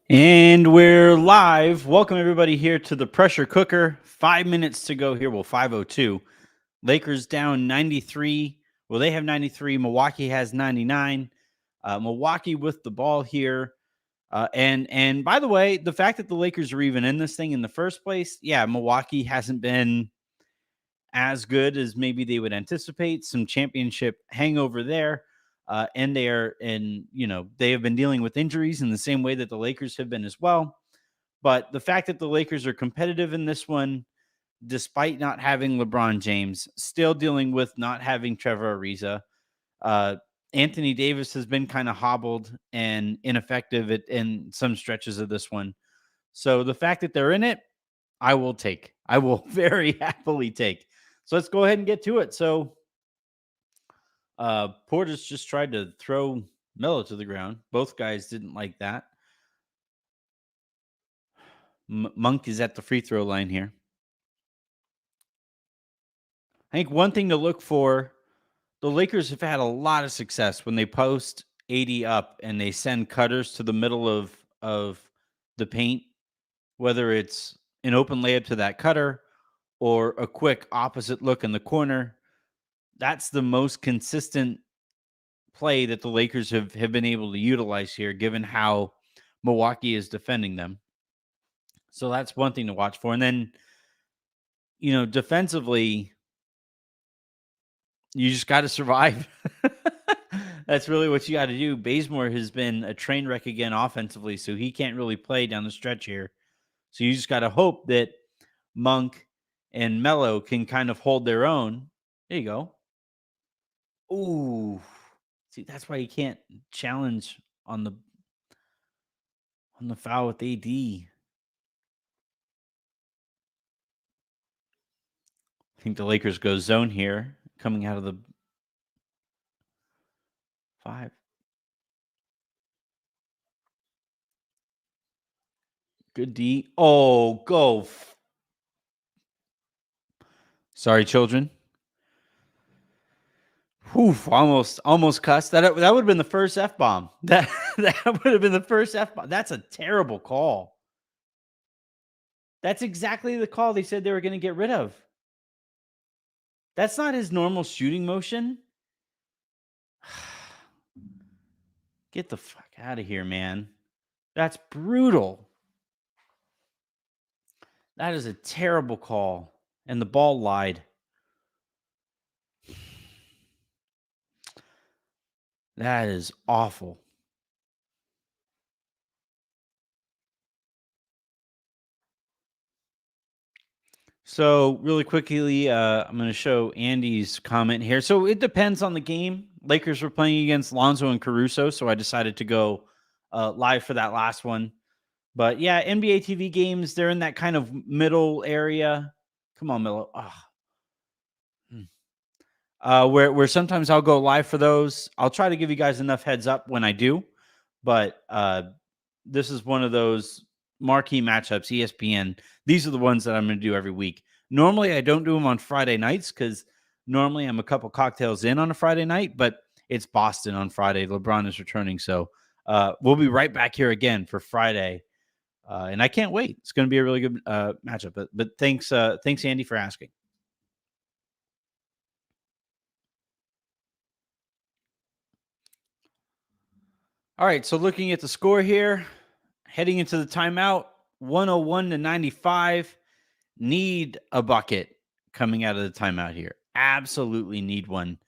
And we're live. Welcome everybody here to the pressure cooker. 5 minutes to go here. Well, 5:02. Lakers down 93. Well, they have 93. Milwaukee has 99. Milwaukee with the ball here. And by the way, the fact that the Lakers are even in this thing in the first place, yeah, Milwaukee hasn't been as good as maybe they would anticipate. Some championship hangover there. And they are in, they have been dealing with injuries in the same way that the Lakers have been as well. But the fact that the Lakers are competitive in this one, despite not having LeBron James, still dealing with not having Trevor Ariza, uh, Anthony Davis has been kind of hobbled and ineffective in some stretches of this one. So the fact that they're in it, I will take. I will very happily take. So let's go ahead and get to it. So Portis just tried to throw Melo to the ground. Both guys didn't like that. Monk is at the free throw line here. I think one thing to look for, the Lakers have had a lot of success when they post AD up and they send cutters to the middle of the paint, whether it's an open layup to that cutter or a quick opposite look in the corner. That's the most consistent play that the Lakers have been able to utilize here, given how Milwaukee is defending them. So that's one thing to watch for. And then, defensively, you just got to survive. That's really what you got to do. Bazemore has been a train wreck again offensively, so he can't really play down the stretch here. So you just got to hope that Monk and Melo can kind of hold their own. There you go. Ooh. See, that's why you can't challenge on the foul with AD. I think the Lakers go zone here, coming out of the 5. Good D. Oh, go. Sorry, children. Whew, almost cussed. That would have been the first F bomb. That would have been the first F bomb. That's a terrible call. That's exactly the call they said they were going to get rid of. That's not his normal shooting motion. Get the fuck out of here, man. That's brutal. That is a terrible call. And the ball lied. That is awful. So really quickly, I'm going to show Andy's comment here. So it depends on the game. Lakers were playing against Lonzo and Caruso, so I decided to go live for that last one. But yeah, NBA TV games, they're in that kind of middle area. Come on, Milo. Where sometimes I'll go live for those. I'll try to give you guys enough heads up when I do. But this is one of those marquee matchups, ESPN. These are the ones that I'm going to do every week. Normally, I don't do them on Friday nights because normally I'm a couple cocktails in on a Friday night, but it's Boston on Friday. LeBron is returning. So we'll be right back here again for Friday. And I can't wait. It's going to be a really good matchup. But thanks, Andy, for asking. All right, so looking at the score here, heading into the timeout, 101-95. Need a bucket coming out of the timeout here. Absolutely need one.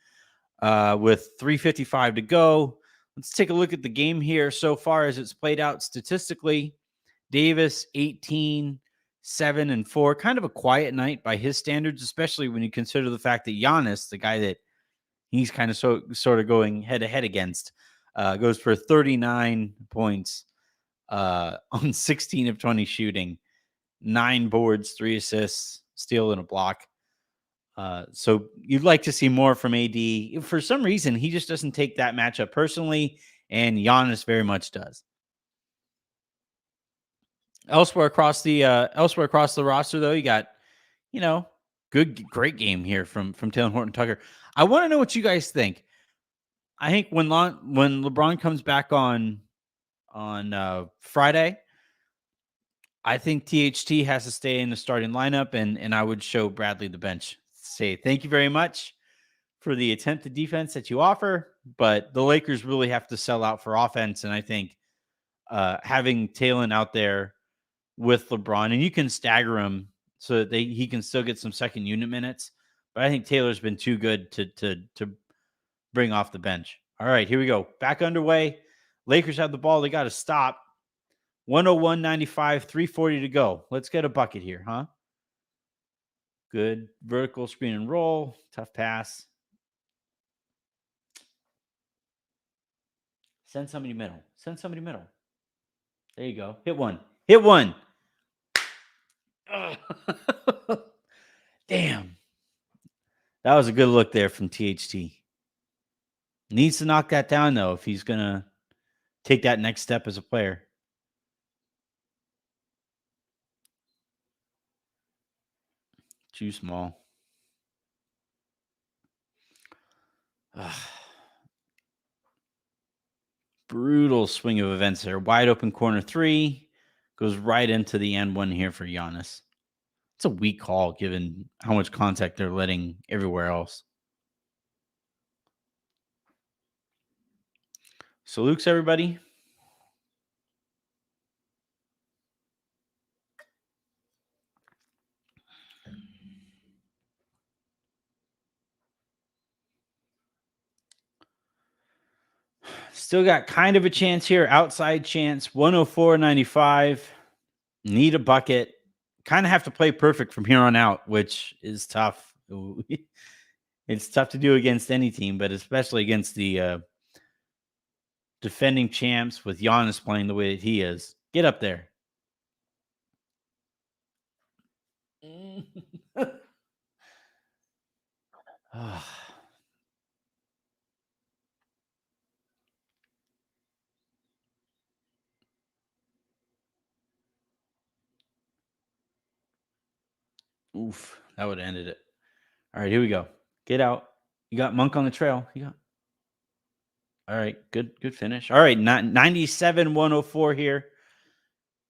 With 3:55 to go, let's take a look at the game here so far as it's played out statistically. Davis, 18, 7, and 4. Kind of a quiet night by his standards, especially when you consider the fact that Giannis, the guy that he's kind of sort of going head-to-head against, goes for 39 points on 16 of 20 shooting, 9 boards, 3 assists, steal, and a block. So you'd like to see more from AD. For some reason, he just doesn't take that matchup personally, and Giannis very much does. Elsewhere across the roster, though, you got, great game here from Taylor Horton Tucker. I want to know what you guys think. I think when LeBron comes back on Friday, I think THT has to stay in the starting lineup, and I would show Bradley the bench. Say thank you very much for the attempted defense that you offer, but the Lakers really have to sell out for offense. And I think having Talon out there with LeBron, and you can stagger him so that he can still get some second unit minutes. But I think Taylor's been too good to bring off the bench. All right, here we go. Back underway. Lakers have the ball. They got to stop. 101-95, 3:40 to go. Let's get a bucket here, huh? Good vertical screen and roll. Tough pass. Send somebody middle. Send somebody middle. There you go. Hit one. Hit one. Damn. That was a good look there from THT. Needs to knock that down, though, if he's going to take that next step as a player. Too small. Brutal swing of events there. Wide open corner three. Goes right into the end one here for Giannis. It's a weak call given how much contact they're letting everywhere else. So, Luke's everybody. Still got kind of a chance here. Outside chance. 104-95. Need a bucket. Kind of have to play perfect from here on out, which is tough. It's tough to do against any team, but especially against the defending champs with Giannis playing the way that he is. Get up there. Oof, that would have ended it. All right, here we go. Get out. You got Monk on the trail. You got. All right, good finish. All right, 97-104 here.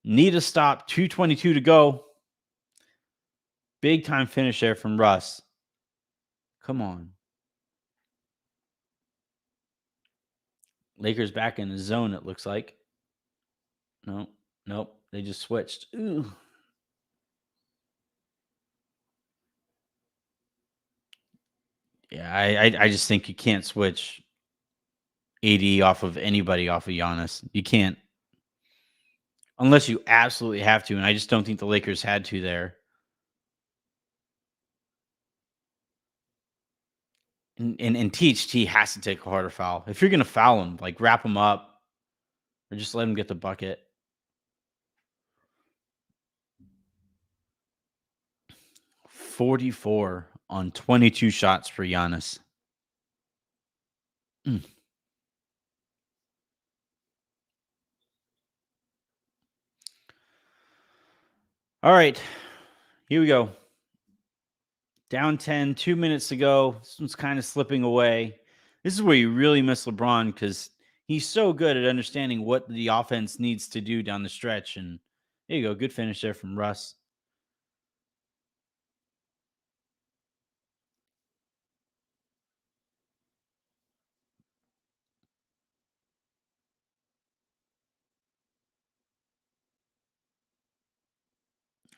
Need a stop. 2:22 to go. Big time finish there from Russ. Come on. Lakers back in the zone, it looks like. Nope. They just switched. Ooh. Yeah, I just think you can't switch AD off of anybody off of Giannis. You can't. Unless you absolutely have to, and I just don't think the Lakers had to there. And THT has to take a harder foul. If you're going to foul him, like wrap him up or just let him get the bucket. 44 on 22 shots for Giannis. All right, here we go. Down 10, 2 minutes to go. This one's kind of slipping away. This is where you really miss LeBron because he's so good at understanding what the offense needs to do down the stretch. And there you go. Good finish there from Russ.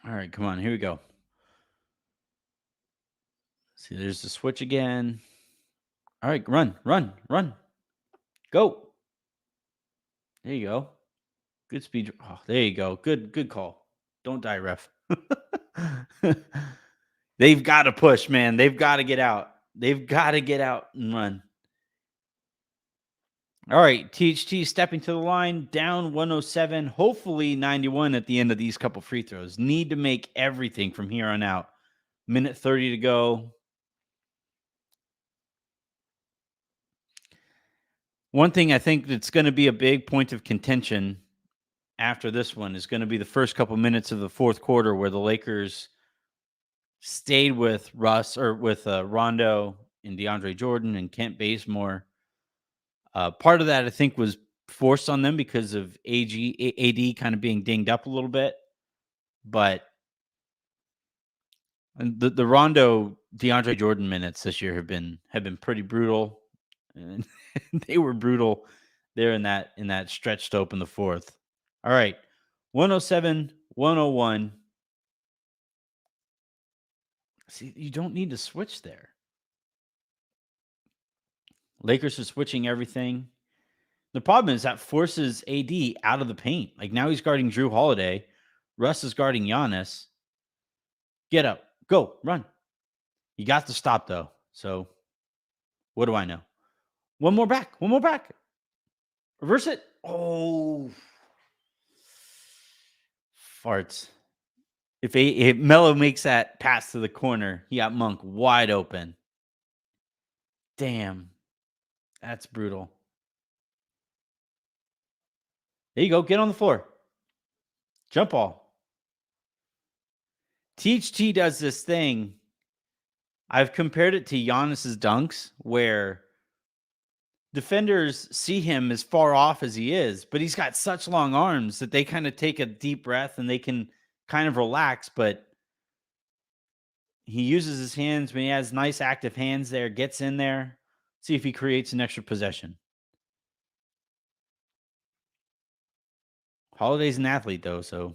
All right, come on. Here we go. See, there's the switch again. All right, run. Go. There you go. Good speed. Oh, there you go. Good call. Don't die, ref. They've got to push, man. They've got to get out. They've got to get out and run. All right, THT stepping to the line, down 107, hopefully 91 at the end of these couple free throws. Need to make everything from here on out. Minute 30 to go. One thing I think that's going to be a big point of contention after this one is going to be the first couple minutes of the fourth quarter where the Lakers stayed with Russ or with Rondo and DeAndre Jordan and Kent Bazemore. Part of that, I think, was forced on them because of AD kind of being dinged up a little bit. but the Rondo DeAndre Jordan minutes this year have been pretty brutal, and they were brutal there in that stretch to open the fourth. All right, 107, 101. See, you don't need to switch there. Lakers are switching everything. The problem is that forces AD out of the paint. Like now he's guarding Drew Holiday. Russ is guarding Giannis. Get up. Go. Run. You got to stop, though. So what do I know? One more back. One more back. Reverse it. Oh. Farts. If Melo makes that pass to the corner, he got Monk wide open. Damn. That's brutal. There you go. Get on the floor. Jump ball. THT does this thing. I've compared it to Giannis's dunks, where defenders see him as far off as he is, but he's got such long arms that they kind of take a deep breath and they can kind of relax, but he uses his hands when he has nice active hands there, gets in there, see if he creates an extra possession. Holiday's an athlete, though, so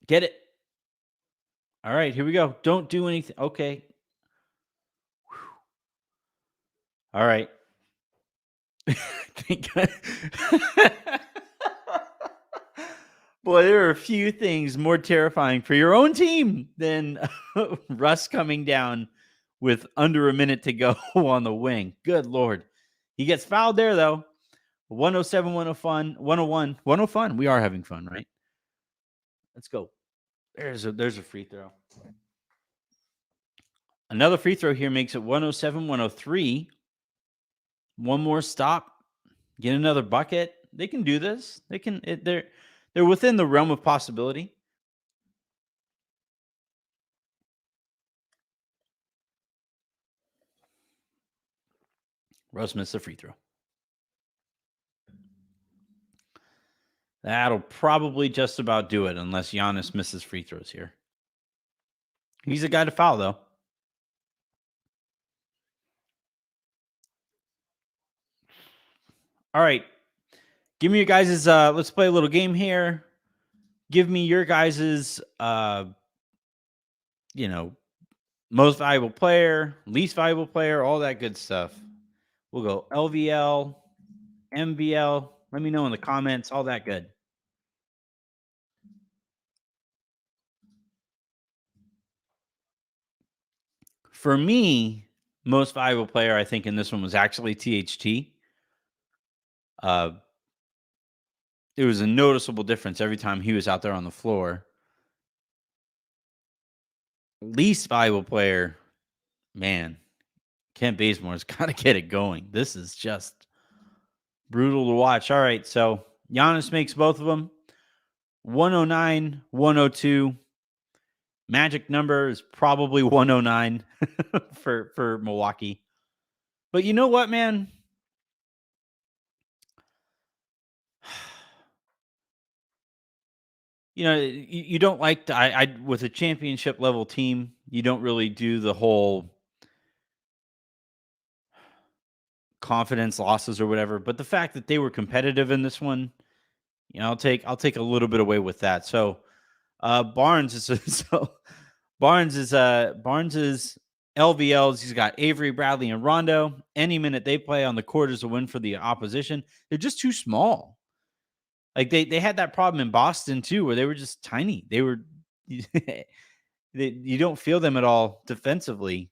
get it. All right, here we go. Don't do anything. Okay. Whew. All right. Boy, there are a few things more terrifying for your own team than Russ coming down with under a minute to go on the wing. Good Lord. He gets fouled there, though. 107, 101, 101, 101 fun. We are having fun, right? Let's go. There's a free throw. Another free throw here makes it 107, 103. One more stop. Get another bucket. They can do this. They're within the realm of possibility. Russ missed the free throw. That'll probably just about do it unless Giannis misses free throws here. He's a guy to foul, though. All right. Give me your guys' let's play a little game here. Give me your guys' most valuable player, least valuable player, all that good stuff. We'll go LVL, MVL. Let me know in the comments, all that good. For me, most valuable player, I think, in this one was actually THT. It was a noticeable difference every time he was out there on the floor. Least valuable player, man, Kent Bazemore's got to get it going. This is just brutal to watch. All right, so Giannis makes both of them. 109, 102. Magic number is probably 109 for Milwaukee. But you know what, man? You don't like to, I with a championship level team, you don't really do the whole confidence losses or whatever. But the fact that they were competitive in this one, I'll take a little bit away with that. So Barnes is LVLs. He's got Avery, Bradley, and Rondo. Any minute they play on the court is a win for the opposition. They're just too small. Like they had that problem in Boston too, where they were just tiny. They were you don't feel them at all defensively.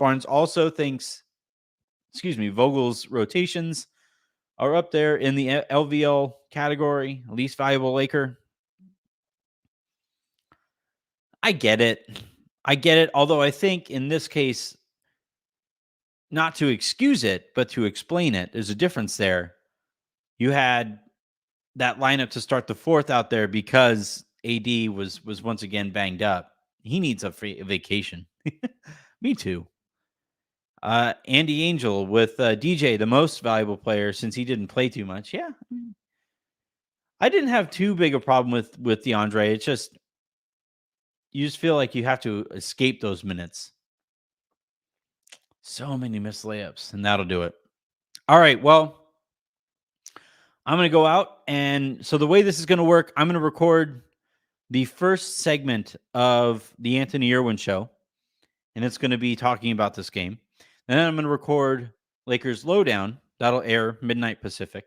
Barnes also thinks, Vogel's rotations are up there in the LVL category, least valuable Laker. I get it. Although I think in this case, not to excuse it, but to explain it, there's a difference there. You had that lineup to start the fourth out there because AD was once again banged up. He needs a vacation. Me too. Andy Angel with DJ, the most valuable player since he didn't play too much. Yeah. I didn't have too big a problem with DeAndre. It's just you just feel like you have to escape those minutes. So many missed layups, and that'll do it. All right, well, I'm going to go out, and so the way this is going to work, I'm going to record the first segment of the Anthony Irwin Show, and it's going to be talking about this game. And then I'm going to record Lakers Lowdown. That'll air midnight Pacific.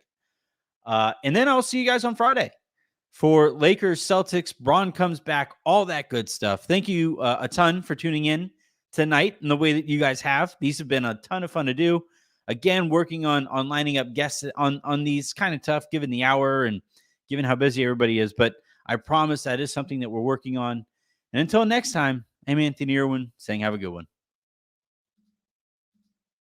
And then I'll see you guys on Friday for Lakers Celtics. Bron comes back, all that good stuff. Thank you a ton for tuning in tonight and the way that you guys have. These have been a ton of fun to do. Again, working on lining up guests on these, kind of tough given the hour and given how busy everybody is. But I promise that is something that we're working on. And until next time, I'm Anthony Irwin saying have a good one.